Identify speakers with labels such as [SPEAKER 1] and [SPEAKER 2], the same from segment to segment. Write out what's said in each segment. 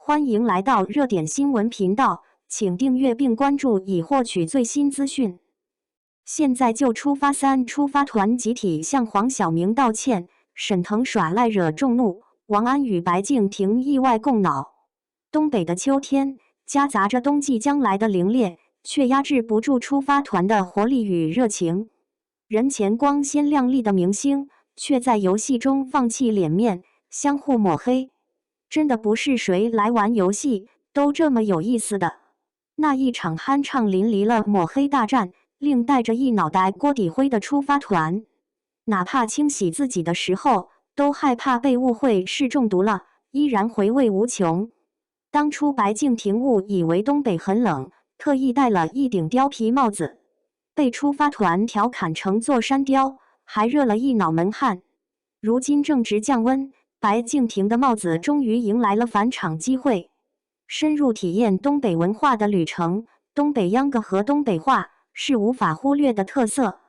[SPEAKER 1] 欢迎来到热点新闻频道，请订阅并关注以获取最新资讯。现在就出发！3出发团集体向黄晓明道歉，沈腾耍赖惹众怒，王安与白敬亭意外共恼。东北的秋天夹杂着冬季将来的凛冽，却压制不住出发团的活力与热情。人前光鲜亮丽的明星，却在游戏中放弃脸面，相互抹黑。真的不是谁来玩游戏都这么有意思的。那一场酣畅淋漓了抹黑大战，令带着一脑袋锅底灰的出发团，哪怕清洗自己的时候，都害怕被误会是中毒了，依然回味无穷。当初白敬亭误以为东北很冷，特意戴了一顶貂皮帽子，被出发团调侃成座山雕，还热了一脑门汗。如今正值降温，白敬亭的帽子终于迎来了返场机会，深入体验东北文化的旅程。东北秧歌和东北话是无法忽略的特色。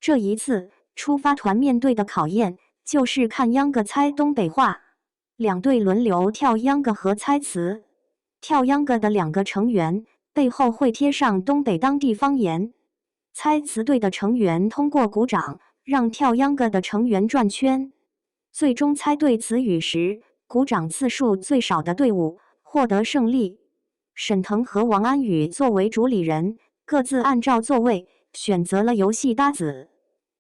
[SPEAKER 1] 这一次出发团面对的考验就是看秧歌猜东北话，两队轮流跳秧歌和猜词。跳秧歌的两个成员背后会贴上东北当地方言，猜词队的成员通过鼓掌让跳秧歌的成员转圈。最终猜对词语时，鼓掌次数最少的队伍获得胜利。沈腾和王安宇作为主理人，各自按照座位选择了游戏搭子。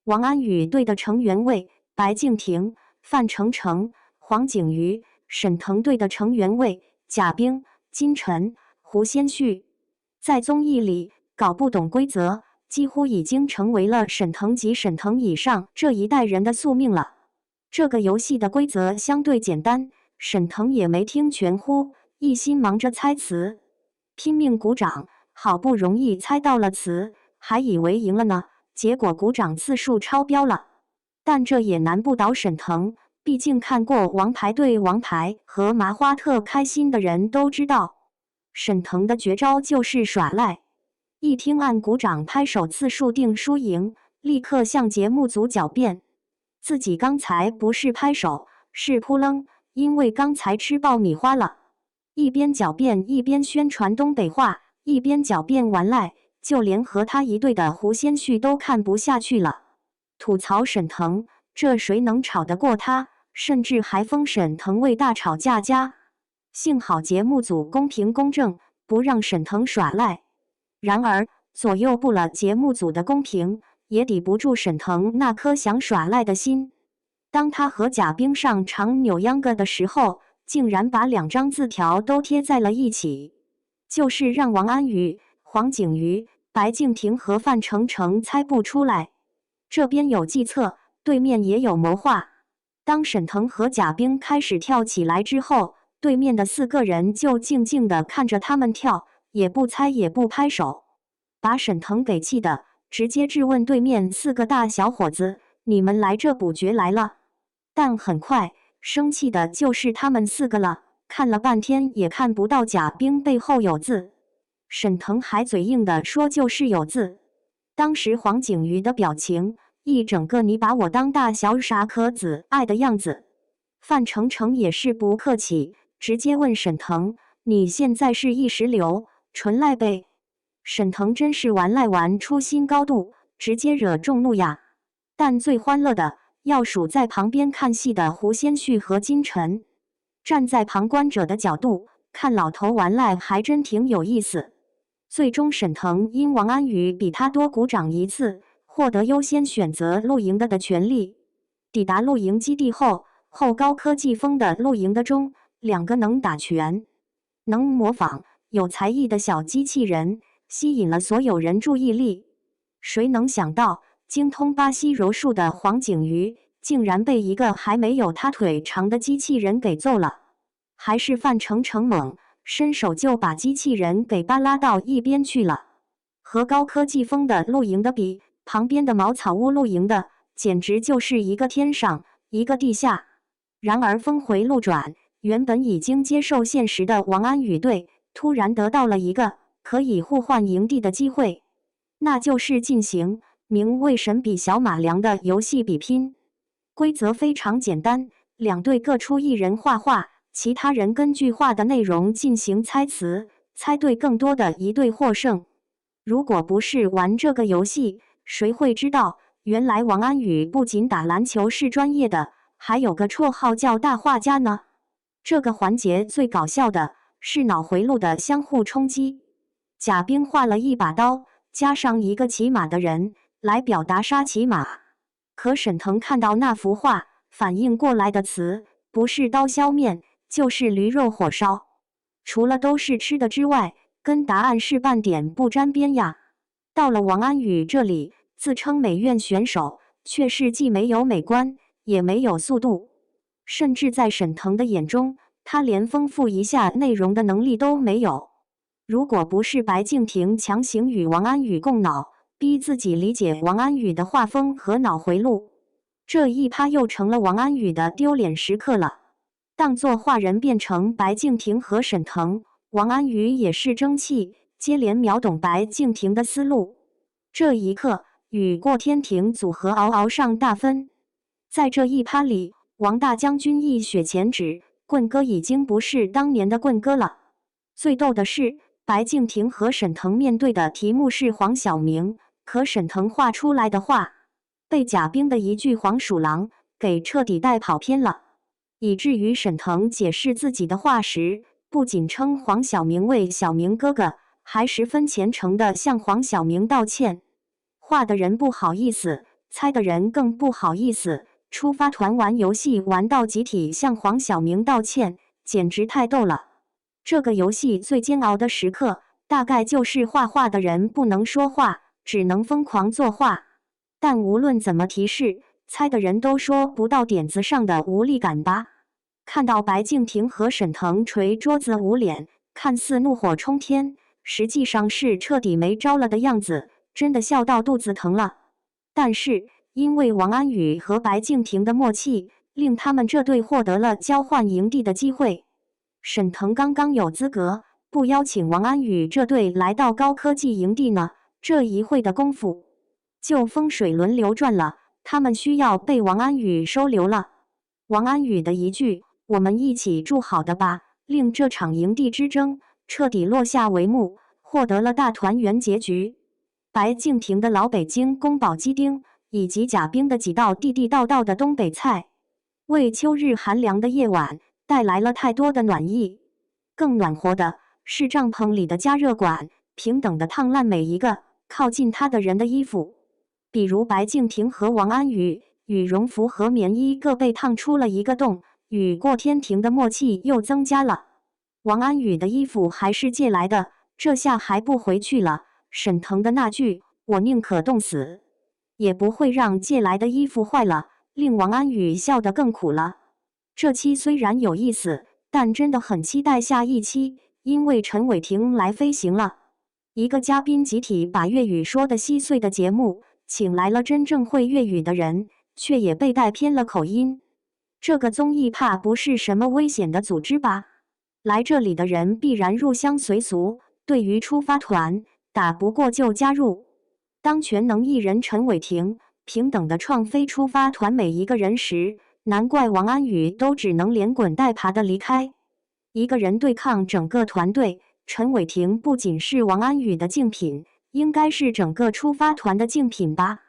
[SPEAKER 1] 王安宇队的成员为白敬亭、范丞丞、黄景瑜；沈腾队的成员为贾冰、金晨、胡先煦。在综艺里搞不懂规则，几乎已经成为了沈腾及沈腾以上这一代人的宿命了。这个游戏的规则相对简单，沈腾也没听全乎，一心忙着猜词，拼命鼓掌，好不容易猜到了词，还以为赢了呢，结果鼓掌次数超标了。但这也难不倒沈腾，毕竟看过《王牌对王牌》和《麻花特开心》的人都知道，沈腾的绝招就是耍赖。一听按鼓掌拍手次数定输赢，立刻向节目组狡辩。自己刚才不是拍手，是扑棱，因为刚才吃爆米花了。一边狡辩一边宣传东北话，一边狡辩完赖，就连和他一队的胡先煦都看不下去了，吐槽沈腾，这谁能吵得过他，甚至还封沈腾为大吵架家。幸好节目组公平公正，不让沈腾耍赖。然而左右不了节目组的公平，也抵不住沈腾那颗想耍赖的心。当他和贾冰上场扭秧歌的时候，竟然把2张字条都贴在了一起，就是让王安宇、黄景瑜、白敬亭和范丞丞猜不出来。这边有计策，对面也有谋划。当沈腾和贾冰开始跳起来之后，对面的4个人就静静地看着他们跳，也不猜也不拍手，把沈腾给气的直接质问对面4个大小伙子：“你们来这补角来了？”但很快，生气的就是他们4个了，看了半天也看不到贾冰背后有字。沈腾还嘴硬的说就是有字。当时黄景瑜的表情，一整个你把我当大小傻可子爱的样子。范丞丞也是不客气，直接问沈腾：“你现在是意识流，纯赖呗？”沈腾真是玩赖玩出新高度，直接惹众怒呀！但最欢乐的要数在旁边看戏的胡先煦和金晨。站在旁观者的角度看老头玩赖还真挺有意思。最终沈腾因王安宇比他多鼓掌1次，获得优先选择露营的权利。抵达露营基地后高科技风的露营的中，2个能打拳、能模仿、有才艺的小机器人吸引了所有人注意力。谁能想到精通巴西柔术的黄景瑜竟然被一个还没有他腿长的机器人给揍了。还是范丞丞猛，伸手就把机器人给扒拉到一边去了。和高科技风的露营的比，旁边的茅草屋露营的简直就是一个天上一个地下。然而峰回路转，原本已经接受现实的王安宇队突然得到了一个可以互换营地的机会，那就是进行名为神比小马良的游戏比拼。规则非常简单，2队各出1人画画，其他人根据话的内容进行猜词，猜对更多的一队获胜。如果不是玩这个游戏，谁会知道原来王安宇不仅打篮球是专业的，还有个绰号叫大画家呢？这个环节最搞笑的是脑回路的相互冲击。贾冰画了一把刀，加上一个骑马的人来表达杀骑马。可沈腾看到那幅画，反应过来的词不是刀削面，就是驴肉火烧。除了都是吃的之外，跟答案是半点不沾边呀。到了王安宇这里，自称美院选手，却是既没有美观，也没有速度，甚至在沈腾的眼中，他连丰富一下内容的能力都没有。如果不是白敬亭强行与王安宇共脑，逼自己理解王安宇的画风和脑回路，这一趴又成了王安宇的丢脸时刻了。当作画人变成白敬亭和沈腾，王安宇也是争气，接连秒懂白敬亭的思路。这一刻，与过天庭组合嗷嗷上大分。在这一趴里，王大将军一雪前耻，棍哥已经不是当年的棍哥了。最逗的是，白敬亭和沈腾面对的题目是黄晓明，可沈腾画出来的画，被贾冰的一句黄鼠狼给彻底带跑偏了。以至于沈腾解释自己的话时，不仅称黄晓明为小明哥哥，还十分虔诚地向黄晓明道歉。画的人不好意思，猜的人更不好意思。出发团玩游戏玩到集体向黄晓明道歉，简直太逗了。这个游戏最煎熬的时刻，大概就是画画的人不能说话，只能疯狂作画。但无论怎么提示，猜的人都说不到点子上的无力感吧。看到白敬亭和沈腾捶桌子捂脸，看似怒火冲天，实际上是彻底没招了的样子，真的笑到肚子疼了。但是因为王安宇和白敬亭的默契，令他们这队获得了交换营地的机会。沈腾刚刚有资格不邀请王安宇这队来到高科技营地呢，这一会的功夫就风水轮流转了，他们需要被王安宇收留了。王安宇的一句我们一起住好的吧，令这场营地之争彻底落下帷幕，获得了大团圆结局。白敬亭的老北京宫保鸡丁，以及贾冰的几道地地道道的东北菜，为秋日寒凉的夜晚带来了太多的暖意。更暖和的是帐篷里的加热管，平等的烫烂每一个靠近他的人的衣服。比如白敬亭和王安宇，羽绒服和棉衣各被烫出了一个洞，与过天庭的默契又增加了。王安宇的衣服还是借来的，这下还不回去了。沈腾的那句我宁可冻死，也不会让借来的衣服坏了，令王安宇笑得更苦了。这期虽然有意思，但真的很期待下一期，因为陈伟霆来飞行了。一个嘉宾集体把粤语说得稀碎的节目，请来了真正会粤语的人，却也被带偏了口音。这个综艺怕不是什么危险的组织吧？来这里的人必然入乡随俗，对于出发团，打不过就加入。当全能艺人陈伟霆平等的创飞出发团每一个人时，难怪王安宇都只能连滚带爬的离开。一个人对抗整个团队，陈伟霆不仅是王安宇的竞品，应该是整个出发团的竞品吧。